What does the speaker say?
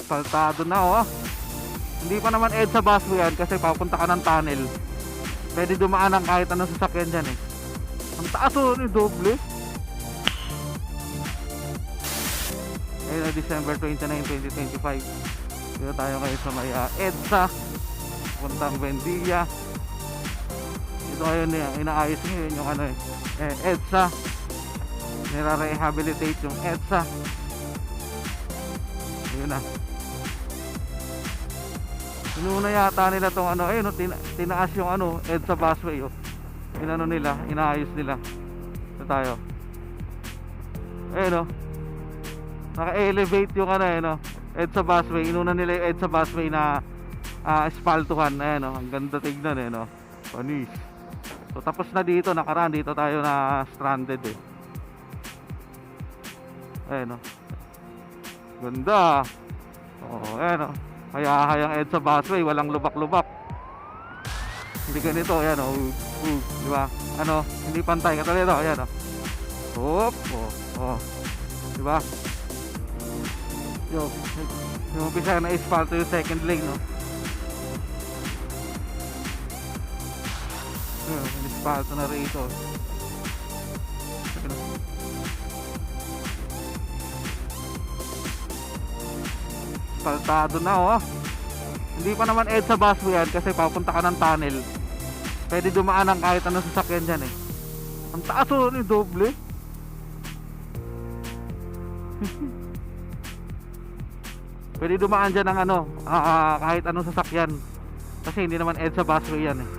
Asfaltado na oh. Hindi pa naman EDSA busway yan kasi papunta ka ng tunnel. Pwede dumaan ng kahit anong sasakyan dyan eh. Ang taas oh, yung doble. Ayun na December 29, 2025. Dito tayo kayo sa may EDSA puntang Buendia. Ito ayun inaayos ngayon yung ano EDSA. Nire-rehabilitate yung EDSA. Ayun na. Inuna yata nila tong ano, ayun tinaas yung ano, EDSA busway oh. Inano nila, inaayos nila. Ito tayo. Ayun oh. Naka-elevate yung ano no, EDSA busway. Inuna nila yung EDSA busway na espaltuhan. Ayan oh, ang ganda tignan eh no. Panis. So tapos na dito, nakaraan dito tayo na stranded eh. Ayan oh. Ganda. Oo, ayan oh. Kaya hayang EDSA busway, walang lubak-lubak. Hindi ganito, ayan oh. Di ba? Ano, hindi pantay katulad ito, ayan oh. Hop, oh. Di ba? Yung umpisa na asphalt yung second lane no. Asphalt na rito. Asfaltado na oh. Hindi pa naman EDSA busway yan kasi papunta ka ng tunnel. Pwede dumaan ng kahit anong sasakyan dyan eh. Ang taas oh, yung doble. Pwede dumaan dyan ng ano kahit anong sasakyan. Kasi hindi naman EDSA busway yan eh.